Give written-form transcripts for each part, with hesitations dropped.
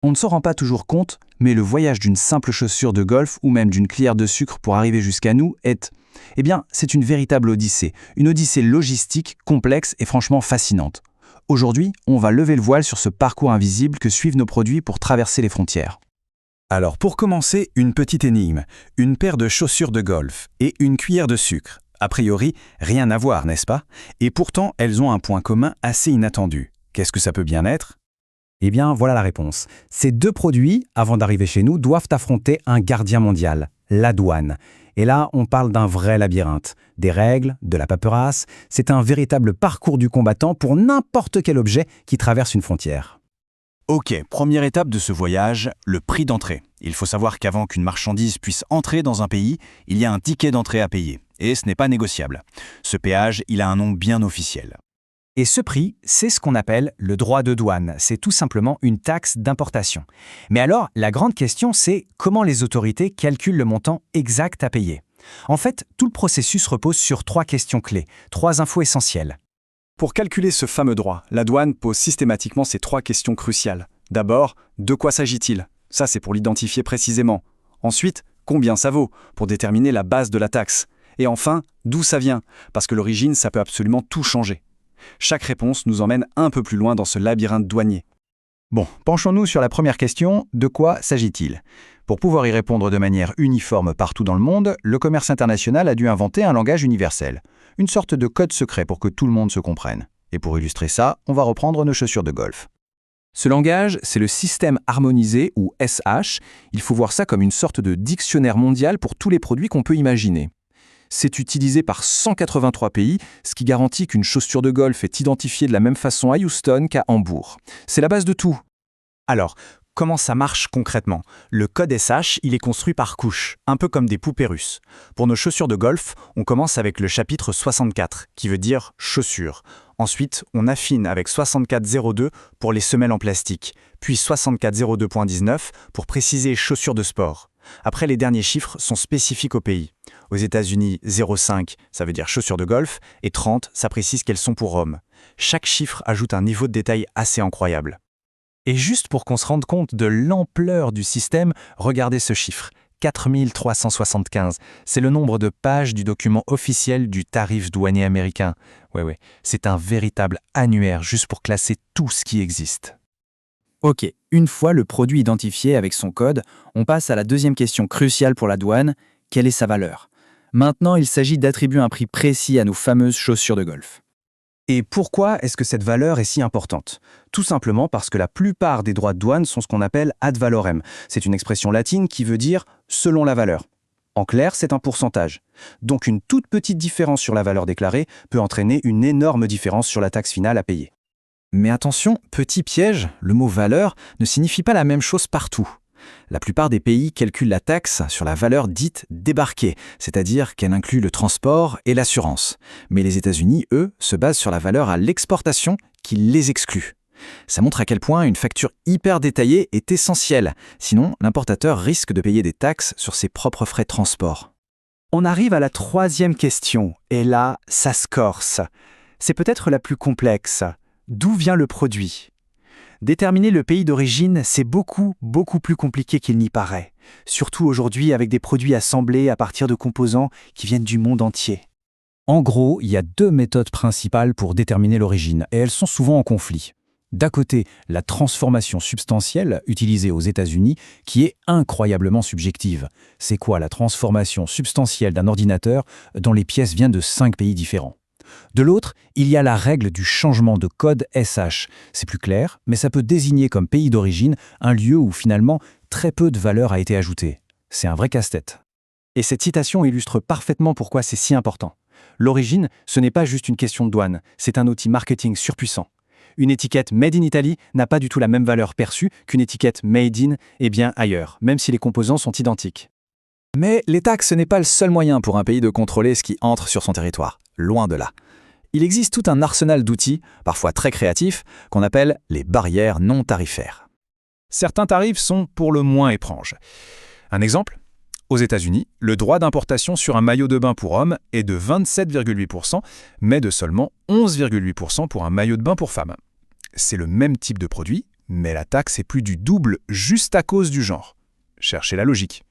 On ne s'en rend pas toujours compte, mais le voyage d'une simple chaussure de golf ou même d'une cuillère de sucre pour arriver jusqu'à nous c'est une véritable une odyssée logistique, complexe et franchement fascinante. Aujourd'hui, on va lever le voile sur ce parcours invisible que suivent nos produits pour traverser les frontières. Alors pour commencer, une petite énigme, une paire de chaussures de golf et une cuillère de sucre. A priori, rien à voir, n'est-ce pas? Et pourtant, elles ont un point commun assez inattendu. Qu'est-ce que ça peut bien être? Eh bien, voilà la réponse. Ces deux produits, avant d'arriver chez nous, doivent affronter un gardien mondial, la douane. Et là, on parle d'un vrai labyrinthe. Des règles, de la paperasse, c'est un véritable parcours du combattant pour n'importe quel objet qui traverse une frontière. Ok, première étape de ce voyage, le prix d'entrée. Il faut savoir qu'avant qu'une marchandise puisse entrer dans un pays, il y a un ticket d'entrée à payer. Et ce n'est pas négociable. Ce péage, il a un nom bien officiel. Et ce prix, c'est ce qu'on appelle le droit de douane. C'est tout simplement une taxe d'importation. Mais alors, la grande question, c'est comment les autorités calculent le montant exact à payer. En fait, tout le processus repose sur 3 questions clés, 3 infos essentielles. Pour calculer ce fameux droit, la douane pose systématiquement ces 3 questions cruciales. D'abord, de quoi s'agit-il? Ça, c'est pour l'identifier précisément. Ensuite, combien ça vaut? Pour déterminer la base de la taxe. Et enfin, d'où ça vient? Parce que l'origine, ça peut absolument tout changer. Chaque réponse nous emmène un peu plus loin dans ce labyrinthe douanier. Bon, penchons-nous sur la première question, de quoi s'agit-il? Pour pouvoir y répondre de manière uniforme partout dans le monde, le commerce international a dû inventer un langage universel, une sorte de code secret pour que tout le monde se comprenne. Et pour illustrer ça, on va reprendre nos chaussures de golf. Ce langage, c'est le système harmonisé ou SH. Il faut voir ça comme une sorte de dictionnaire mondial pour tous les produits qu'on peut imaginer. C'est utilisé par 183 pays, ce qui garantit qu'une chaussure de golf est identifiée de la même façon à Houston qu'à Hambourg. C'est la base de tout. Alors, comment ça marche concrètement? Le code SH, il est construit par couches, un peu comme des poupées russes. Pour nos chaussures de golf, on commence avec le chapitre 64, qui veut dire chaussures. Ensuite, on affine avec 6402 pour les semelles en plastique, puis 6402.19 pour préciser chaussures de sport. Après, les derniers chiffres sont spécifiques au pays. Aux États-Unis, 0,5, ça veut dire chaussures de golf, et 30, ça précise qu'elles sont pour hommes. Chaque chiffre ajoute un niveau de détail assez incroyable. Et juste pour qu'on se rende compte de l'ampleur du système, regardez ce chiffre, 4375. C'est le nombre de pages du document officiel du tarif douanier américain. Ouais, c'est un véritable annuaire juste pour classer tout ce qui existe. Ok, une fois le produit identifié avec son code, on passe à la deuxième question cruciale pour la douane, quelle est sa valeur? Maintenant, il s'agit d'attribuer un prix précis à nos fameuses chaussures de golf. Et pourquoi est-ce que cette valeur est si importante? Tout simplement parce que la plupart des droits de douane sont ce qu'on appelle ad valorem. C'est une expression latine qui veut dire « selon la valeur ». En clair, c'est un pourcentage. Donc une toute petite différence sur la valeur déclarée peut entraîner une énorme différence sur la taxe finale à payer. Mais attention, petit piège, le mot « valeur » ne signifie pas la même chose partout. La plupart des pays calculent la taxe sur la valeur dite débarquée, c'est-à-dire qu'elle inclut le transport et l'assurance. Mais les États-Unis, eux, se basent sur la valeur à l'exportation qui les exclut. Ça montre à quel point une facture hyper détaillée est essentielle, sinon l'importateur risque de payer des taxes sur ses propres frais de transport. On arrive à la troisième question, et là, ça se corse. C'est peut-être la plus complexe. D'où vient le produit? Déterminer le pays d'origine, c'est beaucoup plus compliqué qu'il n'y paraît. Surtout aujourd'hui avec des produits assemblés à partir de composants qui viennent du monde entier. En gros, il y a 2 méthodes principales pour déterminer l'origine, et elles sont souvent en conflit. D'un côté, la transformation substantielle utilisée aux États-Unis, qui est incroyablement subjective. C'est quoi la transformation substantielle d'un ordinateur dont les pièces viennent de 5 pays différents? De l'autre, il y a la règle du changement de code SH. C'est plus clair, mais ça peut désigner comme pays d'origine un lieu où finalement très peu de valeur a été ajoutée. C'est un vrai casse-tête. Et cette citation illustre parfaitement pourquoi c'est si important. L'origine, ce n'est pas juste une question de douane, c'est un outil marketing surpuissant. Une étiquette Made in Italy n'a pas du tout la même valeur perçue qu'une étiquette Made in ailleurs, même si les composants sont identiques. Mais les taxes, ce n'est pas le seul moyen pour un pays de contrôler ce qui entre sur son territoire. Loin de là. Il existe tout un arsenal d'outils, parfois très créatifs, qu'on appelle les barrières non tarifaires. Certains tarifs sont pour le moins étranges. Un exemple? Aux États-Unis, le droit d'importation sur un maillot de bain pour homme est de 27,8%, mais de seulement 11,8% pour un maillot de bain pour femme. C'est le même type de produit, Mais la taxe est plus du double juste à cause du genre. Cherchez la logique.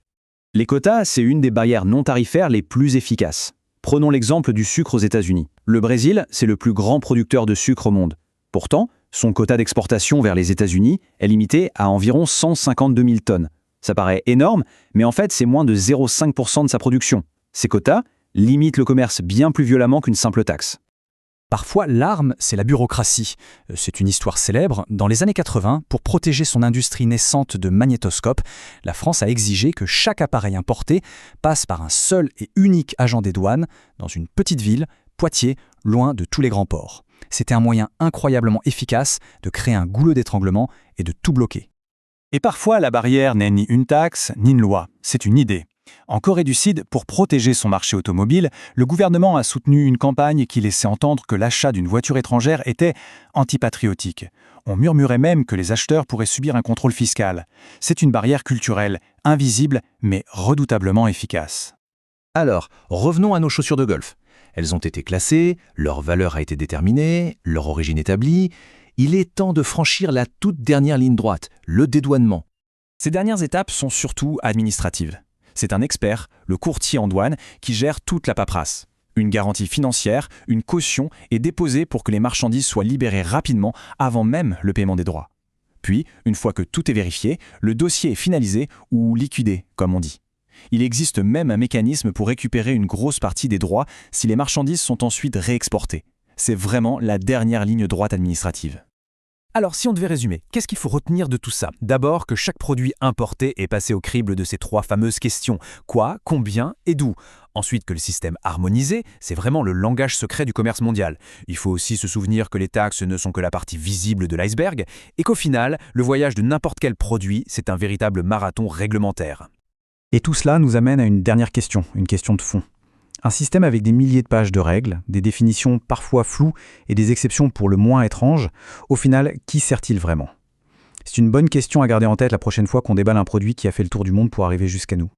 Les quotas, c'est une des barrières non tarifaires les plus efficaces. Prenons l'exemple du sucre aux États-Unis. Le Brésil, c'est le plus grand producteur de sucre au monde. Pourtant, son quota d'exportation vers les États-Unis est limité à environ 152 000 tonnes. Ça paraît énorme, mais en fait, c'est moins de 0,5% de sa production. Ces quotas limitent le commerce bien plus violemment qu'une simple taxe. Parfois, l'arme, c'est la bureaucratie. C'est une histoire célèbre. Dans les années 80, pour protéger son industrie naissante de magnétoscopes, la France a exigé que chaque appareil importé passe par un seul et unique agent des douanes dans une petite ville, Poitiers, loin de tous les grands ports. C'était un moyen incroyablement efficace de créer un goulot d'étranglement et de tout bloquer. Et parfois, la barrière n'est ni une taxe, ni une loi. C'est une idée. En Corée du Sud, pour protéger son marché automobile, le gouvernement a soutenu une campagne qui laissait entendre que l'achat d'une voiture étrangère était antipatriotique. On murmurait même que les acheteurs pourraient subir un contrôle fiscal. C'est une barrière culturelle, invisible, mais redoutablement efficace. Alors, revenons à nos chaussures de golf. Elles ont été classées, leur valeur a été déterminée, leur origine établie. Il est temps de franchir la toute dernière ligne droite, le dédouanement. Ces dernières étapes sont surtout administratives. C'est un expert, le courtier en douane, qui gère toute la paperasse. Une garantie financière, une caution est déposée pour que les marchandises soient libérées rapidement avant même le paiement des droits. Puis, une fois que tout est vérifié, le dossier est finalisé ou liquidé, comme on dit. Il existe même un mécanisme pour récupérer une grosse partie des droits si les marchandises sont ensuite réexportées. C'est vraiment la dernière ligne droite administrative. Alors, si on devait résumer, qu'est-ce qu'il faut retenir de tout ça? D'abord, que chaque produit importé est passé au crible de ces 3 fameuses questions. Quoi, combien et d'où? Ensuite, que le système harmonisé, c'est vraiment le langage secret du commerce mondial. Il faut aussi se souvenir que les taxes ne sont que la partie visible de l'iceberg et qu'au final, le voyage de n'importe quel produit, c'est un véritable marathon réglementaire. Et tout cela nous amène à une dernière question, une question de fond. Un système avec des milliers de pages de règles, des définitions parfois floues et des exceptions pour le moins étranges, au final, qui sert-il vraiment? C'est une bonne question à garder en tête la prochaine fois qu'on déballe un produit qui a fait le tour du monde pour arriver jusqu'à nous.